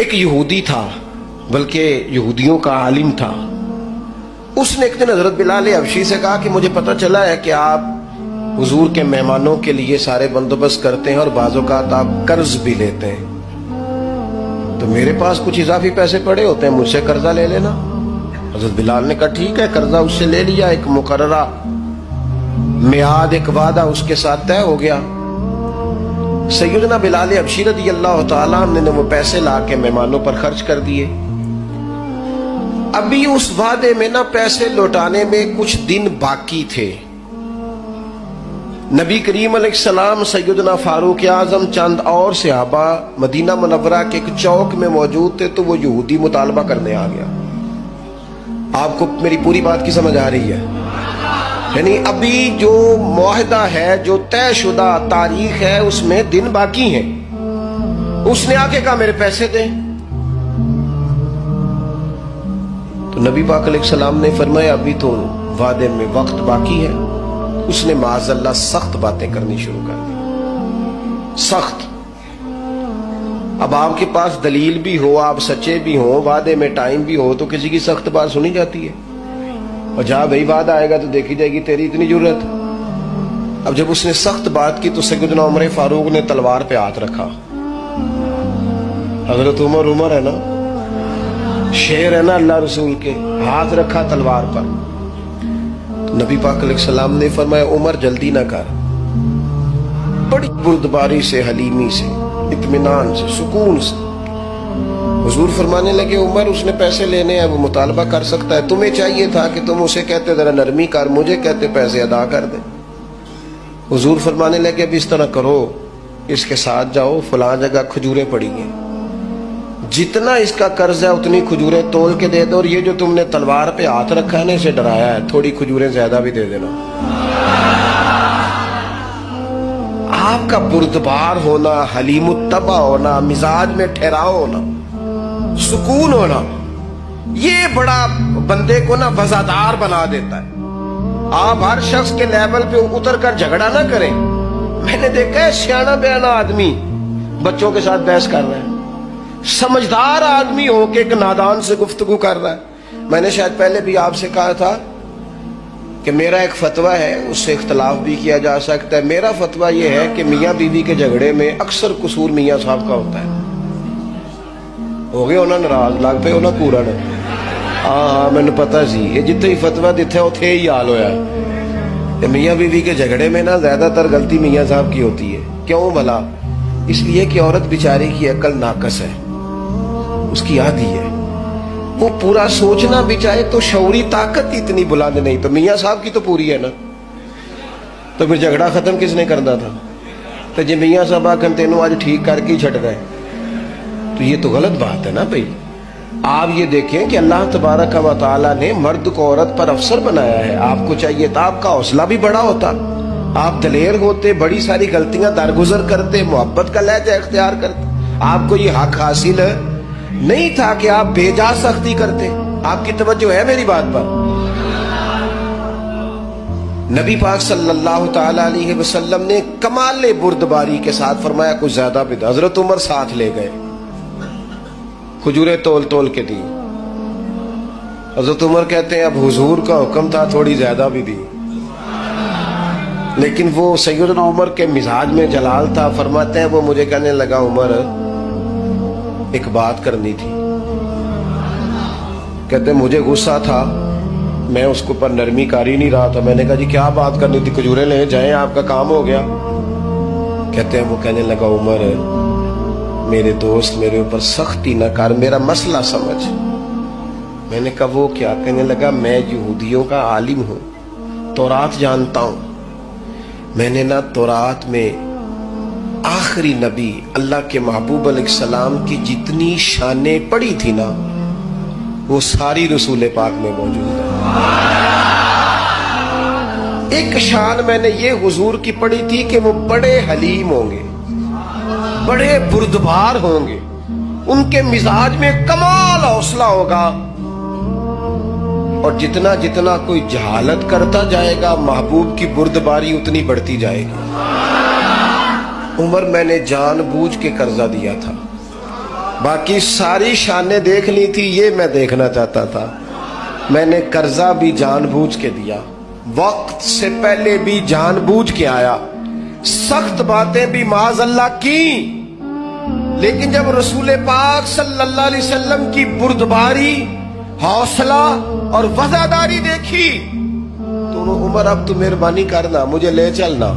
ایک یہودی تھا، بلکہ یہودیوں کا عالم تھا. اس نے ایک دن حضرت بلال حبشی سے کہا کہ مجھے پتہ چلا ہے کہ آپ حضور کے مہمانوں کے لیے سارے بندوبست کرتے ہیں اور بعض اوقات آپ قرض بھی لیتے ہیں، تو میرے پاس کچھ اضافی پیسے پڑے ہوتے ہیں، مجھ سے قرضہ لے لینا. حضرت بلال نے کہا ٹھیک ہے، قرضہ اس سے لے لیا. ایک مقررہ میعاد، ایک وعدہ اس کے ساتھ طے ہو گیا. سیدنا بلال حبشی رضی اللہ تعالیٰ عنہ نے وہ پیسے لا کے مہمانوں پر خرچ کر دیے. ابھی اس وعدے میں نا پیسے لوٹانے میں کچھ دن باقی تھے. نبی کریم علیہ السلام، سیدنا فاروق اعظم، چند اور صحابہ مدینہ منورہ کے ایک چوک میں موجود تھے، تو وہ یہودی مطالبہ کرنے آ گیا. آپ کو میری پوری بات کی سمجھ آ رہی ہے؟ یعنی ابھی جو معاہدہ ہے، جو طے شدہ تاریخ ہے، اس میں دن باقی ہیں. اس نے آ کے کہا میرے پیسے دیں. تو نبی پاک علیہ السلام نے فرمایا ابھی تو وعدے میں وقت باقی ہے. اس نے معاذ اللہ سخت باتیں کرنی شروع کر دی، سخت. اب آپ کے پاس دلیل بھی ہو، آپ سچے بھی ہوں، وعدے میں ٹائم بھی ہو، تو کسی کی سخت بات سنی جاتی ہے. اور جہاں بھائی وعدہ آئے گا تو دیکھی جائے گی تیری اتنی ضرورت. اب جب اس نے سخت بات کی تو سیدنا عمر فاروق نے تلوار پہ ہاتھ رکھا. حضرت عمر ہے نا، شیر ہے نا اللہ رسول کے، ہاتھ رکھا تلوار پر. نبی پاک علیہ السلام نے فرمایا عمر جلدی نہ کر. بڑی بردباری سے، حلیمی سے، اطمینان سے، سکون سے. حضور فرمانے لگے عمر اس نے پیسے لینے ہیں، وہ مطالبہ کر سکتا ہے، تمہیں چاہیے تھا کہ تم اسے کہتے ذرا نرمی کر، مجھے کہتے پیسے ادا کر دے. حضور فرمانے لگے اب اس طرح کرو، اس کے ساتھ جاؤ، فلاں جگہ کھجوریں پڑی ہیں، جتنا اس کا قرض ہے اتنی کھجوریں تول کے دے دو، اور یہ جو تم نے تلوار پہ ہاتھ رکھا ہے نا، اسے ڈرایا ہے، تھوڑی کھجوریں زیادہ بھی دے دینا. آپ کا بردبار ہونا، حلیم الطبع ہونا، مزاج میں ٹھہراؤ ہونا، سکون ہونا، یہ بڑا بندے کو نا وفادار بنا دیتا ہے. آپ ہر شخص کے لیول پہ اتر کر جھگڑا نہ کریں. میں نے دیکھا ہے سیانا بیانا آدمی بچوں کے ساتھ بحث کر رہے ہیں، سمجھدار آدمی ہو کے ایک نادان سے گفتگو کر رہا ہے. میں نے شاید پہلے بھی آپ سے کہا تھا کہ میرا ایک فتویٰ ہے، اس سے اختلاف بھی کیا جا سکتا ہے. میرا فتویٰ یہ ہے کہ میاں بیوی کے جھگڑے میں اکثر قصور میاں صاحب کا ہوتا ہے. ہو گئے ہونا ناراض، لگ پہ ہونا پورا نا. ہاں میں نے پتا سی یہ جتنے ہی فتویٰ دیتے اتنے ہی حال ہویا ہے. میاں بیوی کے جھگڑے میں نا زیادہ تر غلطی میاں صاحب کی ہوتی ہے. کیوں بھلا؟ اس لیے کہ عورت بیچاری کی عقل ناقص ہے، اس کی آدھی ہے، وہ پورا سوچنا بھی چاہے تو شعوری طاقت اتنی بلند نہیں. تو میاں صاحب کی تو پوری ہے نا، تو پھر جھگڑا ختم کس نے کرنا تھا؟ تو جی میاں صاحب آکھن تینوں آج ٹھیک کر کے چھٹ گئے، تو یہ تو غلط بات ہے نا بھائی. آپ یہ دیکھیں کہ اللہ تبارک و تعالیٰ نے مرد کو عورت پر افسر بنایا ہے. آپ کو چاہیے تھا آپ کا حوصلہ بھی بڑا ہوتا، آپ دلیر ہوتے، بڑی ساری غلطیاں درگزر کرتے، محبت کا لہجہ اختیار کرتے. آپ کو یہ حق حاصل نہیں تھا کہ آپ بے جا سختی کرتے. آپ کی توجہ ہے میری بات پر؟ نبی پاک صلی اللہ تعالی علیہ وسلم نے کمال بردباری کے ساتھ فرمایا کچھ زیادہ بھی. حضرت عمر ساتھ لے گئے، کھجوریں تول تول کے دی. حضرت عمر کہتے ہیں اب حضور کا حکم تھا، تھوڑی زیادہ بھی دی. لیکن وہ سیدنا عمر کے مزاج میں جلال تھا. فرماتے ہیں وہ مجھے کہنے لگا عمر ایک بات کرنی تھی. کہتے ہیں مجھے غصہ تھا، میں اس کو پر نرمی کر ہی نہیں رہا تھا. میں نے کہا جی کیا بات کرنی تھی؟ کھجوریں لے جائیں، آپ کا کام ہو گیا. کہتے ہیں وہ کہنے لگا عمر میرے دوست میرے اوپر سختی نہ کر، میرا مسئلہ سمجھ. میں نے کہا وہ کیا؟ کہنے لگا میں یہودیوں کا عالم ہوں، تورات جانتا ہوں. میں نے نا تورات میں آخری نبی اللہ کے محبوب علیہ السلام کی جتنی شانیں پڑھی تھی نا، وہ ساری رسول پاک میں موجود ہے. ایک شان میں نے یہ حضور کی پڑھی تھی کہ وہ بڑے حلیم ہوں گے، بڑے بردبار ہوں گے، ان کے مزاج میں کمال حوصلہ ہوگا، اور جتنا جتنا کوئی جہالت کرتا جائے گا محبوب کی بردباری اتنی بڑھتی جائے گی. عمر میں نے جان بوجھ کے قرضہ دیا تھا، باقی ساری شانیں دیکھ لی تھی، یہ میں دیکھنا چاہتا تھا. میں نے قرضہ بھی جان بوجھ کے دیا، وقت سے پہلے بھی جان بوجھ کے آیا، سخت باتیں بھی معاذ اللہ کی، لیکن جب رسول پاک صلی اللہ علیہ وسلم کی بردباری، حوصلہ اور وفاداری دیکھی تو عمر اب تو مہربانی کرنا، مجھے لے چلنا.